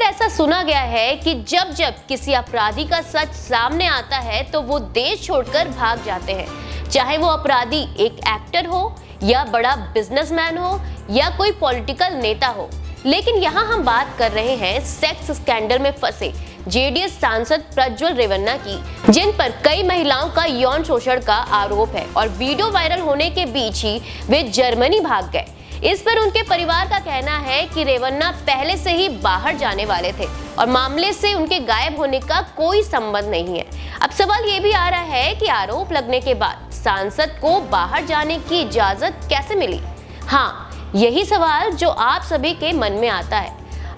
ऐसा सुना गया है कि जब जब किसी अपराधी का सच सामने आता है तो वो देश छोड़कर भाग जाते हैं, चाहे वो अपराधी एक एक्टर हो या बड़ा बिजनेसमैन हो या कोई पॉलिटिकल नेता हो। लेकिन यहाँ हम बात कर रहे हैं सेक्स स्कैंडल में फंसे जेडीएस सांसद प्रज्वल रेवन्ना की, जिन पर कई महिलाओं का यौन शोषण का आरोप है और वीडियो वायरल होने के बीच ही वे जर्मनी भाग गए। इस पर उनके परिवार का कहना है कि रेवन्ना पहले से ही बाहर जाने वाले थे और मामले से उनके गायब होने का कोई संबंध नहीं है। अब सवाल ये भी आ रहा है कि आरोप लगने के बाद सांसद को बाहर जाने की इजाजत कैसे मिली। हाँ, यही सवाल जो आप सभी के मन में आता है,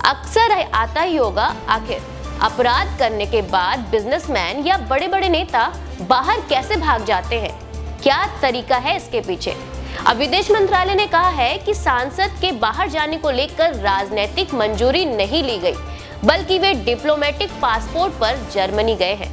अक्सर आता ही होगा। आखिर अपराध करने के बाद बिजनेसमैन या बड़े बड़े नेता बाहर कैसे भाग जाते हैं, क्या तरीका है इसके पीछे। अब विदेश मंत्रालय ने कहा है कि सांसद के बाहर जाने को लेकर राजनीतिक मंजूरी नहीं ली गई, बल्कि वे डिप्लोमेटिक पासपोर्ट पर जर्मनी गए हैं।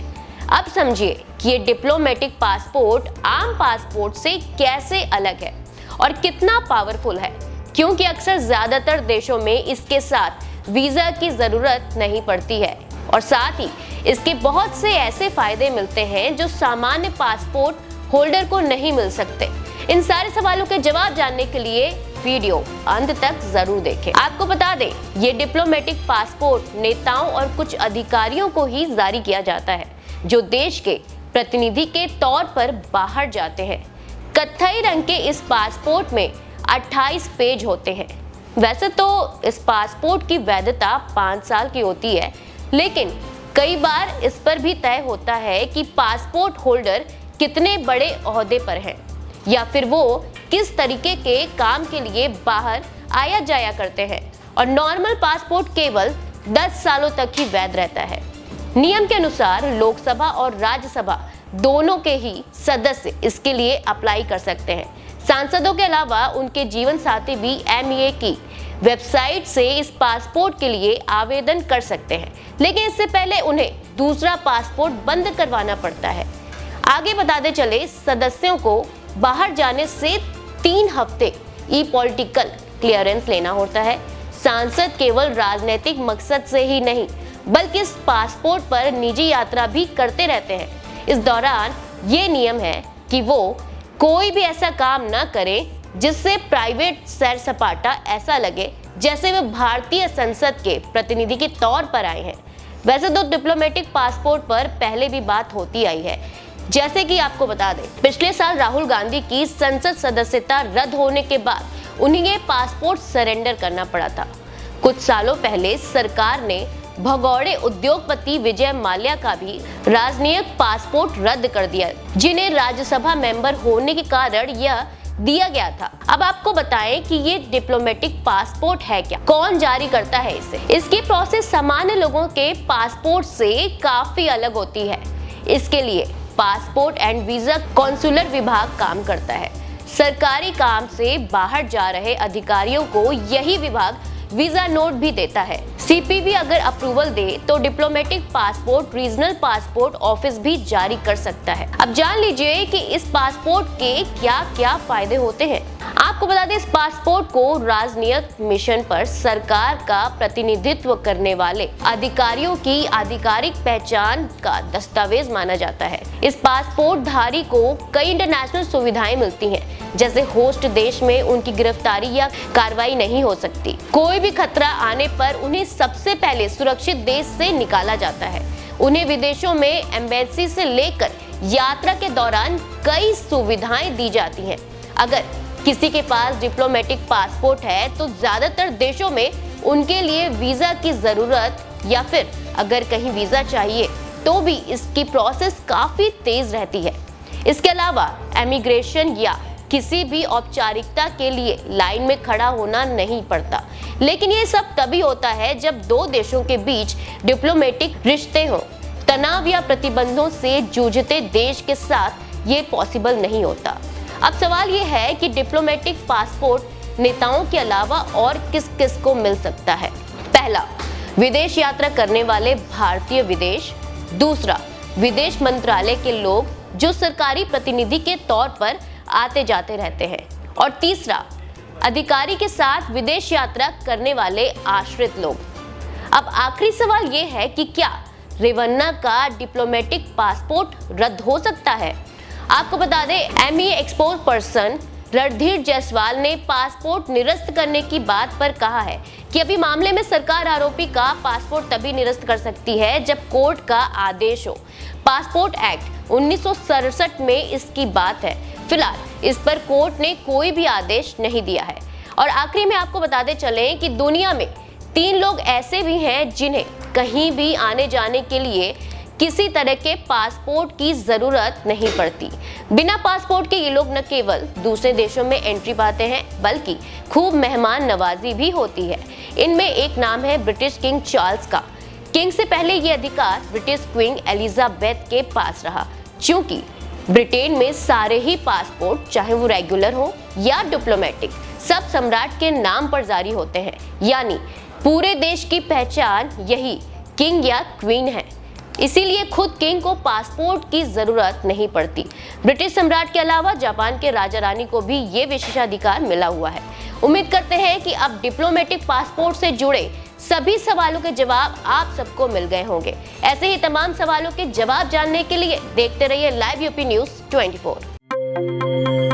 अब समझिए कि ये डिप्लोमेटिक पासपोर्ट आम पासपोर्ट से कैसे अलग है और कितना पावरफुल है, क्योंकि अक्सर ज्यादातर देशों में इसके साथ वीजा की जरूरत नहीं पड़ती है और साथ ही इसके बहुत से ऐसे फायदे मिलते हैं जो सामान्य पासपोर्ट होल्डर को नहीं मिल सकते। इन सारे सवालों के जवाब जानने के लिए वीडियो अंत तक जरूर देखें। आपको बता दें, ये डिप्लोमेटिक पासपोर्ट नेताओं और कुछ अधिकारियों को ही जारी किया जाता है जो देश के प्रतिनिधि के तौर पर बाहर जाते हैं। कत्थई रंग के इस पासपोर्ट में 28 पेज होते हैं। वैसे तो इस पासपोर्ट की वैधता 5 साल की होती है, लेकिन कई बार इस पर भी तय होता है कि पासपोर्ट होल्डर कितने बड़े ओहदे पर हैं या फिर वो किस तरीके के काम के लिए बाहर आया जाया करते हैं। और नॉर्मल पासपोर्ट केवल 10 सालों तक ही वैध रहता है। नियम के अनुसार लोकसभा और राज्यसभा दोनों के ही सदस्य इसके लिए अप्लाई कर सकते हैं। सांसदों के अलावा उनके जीवन साथी भी MEA की वेबसाइट से इस पासपोर्ट के लिए आवेदन कर सकते हैं, लेकिन इससे पहले उन्हें दूसरा पासपोर्ट बंद करवाना पड़ता है। आगे बताते चले, सदस्यों को बाहर जाने से 3 हफ्ते ई पॉलिटिकल क्लियरेंस लेना होता है। सांसद केवल राजनीतिक मकसद से ही नहीं, बल्कि इस पासपोर्ट पर निजी यात्रा भी करते रहते हैं। इस दौरान ये नियम है कि वो कोई भी ऐसा काम ना करें जिससे प्राइवेट सैर सपाटा ऐसा लगे जैसे वे भारतीय संसद के प्रतिनिधि के तौर पर आए हैं। वैसे तो डिप्लोमेटिक पासपोर्ट पर पहले भी बात होती आई है। जैसे कि आपको बता दें, पिछले साल राहुल गांधी की संसद सदस्यता रद्द होने के बाद उन्हें ये पासपोर्ट सरेंडर करना पड़ा था। कुछ सालों पहले सरकार ने भगौड़े उद्योगपति विजय माल्या का भी राजनयिक पासपोर्ट रद्द कर दिया, जिन्हें राज्यसभा मेंबर होने के कारण यह दिया गया था। अब आपको बताएं कि ये डिप्लोमेटिक पासपोर्ट है क्या, कौन जारी करता है इसे। इसकी प्रोसेस सामान्य लोगों के पासपोर्ट से काफी अलग होती है। इसके लिए पासपोर्ट एंड वीजा कॉन्सुलर विभाग काम करता है। सरकारी काम से बाहर जा रहे अधिकारियों को यही विभाग वीजा नोट भी देता है। CPV अगर अप्रूवल दे तो diplomatic passport regional passport office भी जारी कर सकता है। अब जान लीजिए कि इस पासपोर्ट के क्या क्या फायदे होते हैं। आपको बता दें, इस पासपोर्ट को राजनयिक मिशन पर सरकार का प्रतिनिधित्व करने वाले अधिकारियों की आधिकारिक पहचान का दस्तावेज माना जाता है। इस पासपोर्ट धारी को कई इंटरनेशनल सुविधाएं मिलती हैं, जैसे होस्ट देश में उनकी गिरफ्तारी या कार्रवाई नहीं हो सकती। कोई भी खतरा आने पर उन्हें सबसे पहले सुरक्षित देश से निकाला जाता है। उन्हें विदेशों में एम्बेसी से लेकर यात्रा के दौरान कई सुविधाएं दी जाती हैं। अगर किसी के पास डिप्लोमेटिक पासपोर्ट है तो ज्यादातर देशों में उनके लिए वीजा की जरूरत या फिर अगर कहीं वीजा चाहिए तो भी इसकी प्रोसेस काफी तेज रहती है। इसके अलावा इमिग्रेशन या किसी भी औपचारिकता के लिए लाइन में खड़ा होना नहीं पड़ता। लेकिन ये सब तभी होता है जब 2 देशों के बीच डिप्लोमेटिक रिश्ते हों। तनाव या प्रतिबंधों से जूझते देश के साथ ये पॉसिबल नहीं होता। अब सवाल ये है कि डिप्लोमेटिक पासपोर्ट नेताओं के अलावा और किस किस को मिल सकता है। पहला, विदेश यात्रा करने वाले भारतीय विदेश। दूसरा, विदेश मंत्रालय के लोग जो सरकारी प्रतिनिधि के तौर पर आते जाते रहते हैं। और तीसरा, अधिकारी के साथ विदेश यात्रा करने वाले आश्रित लोग। अब आखिरी सवाल ये है कि क्या रेवन्ना का डिप्लोमेटिक पासपोर्ट रद्द हो सकता है? आपको बता दें, ME expose person Randhir Jaiswal ने पासपोर्ट निरस्त करने की बात पर कहा है कि अभी मामले में सरकार आरोपी का पासपोर्ट तभी निरस्त कर सकती है जब कोर्ट का आदेश हो। पासपोर्ट एक्ट 1967 में इसकी बात है। फिलहाल इस पर कोर्ट ने कोई भी आदेश नहीं दिया है। और आखिरी में आपको बताते चलें कि दुनिया में 3 लोग ऐसे भी हैं जिन्हें कहीं भी आने जाने के लिए किसी तरह के पासपोर्ट की जरूरत नहीं पड़ती। बिना पासपोर्ट के ये लोग न केवल दूसरे देशों में एंट्री पाते हैं बल्कि खूब मेहमान नवाजी भी होती है। इनमें एक नाम है ब्रिटिश किंग चार्ल्स का। किंग से पहले ये अधिकार ब्रिटिश क्वीन एलिजाबेथ के पास रहा। चूंकि ब्रिटेन में सारे ही पासपोर्ट, चाहे वो रेगुलर हो या डिप्लोमेटिक, सब सम्राट के नाम पर जारी होते हैं, यानी पूरे देश की पहचान यही किंग या क्वीन है। इसीलिए खुद किंग को पासपोर्ट की जरूरत नहीं पड़ती। ब्रिटिश सम्राट के अलावा जापान के राजा रानी को भी ये विशेषाधिकार मिला हुआ है। उम्मीद करते हैं कि अब डिप्लोमेटिक पासपोर्ट से जुड़े सभी सवालों के जवाब आप सबको मिल गए होंगे। ऐसे ही तमाम सवालों के जवाब जानने के लिए देखते रहिए लाइव यूपी न्यूज़ 24।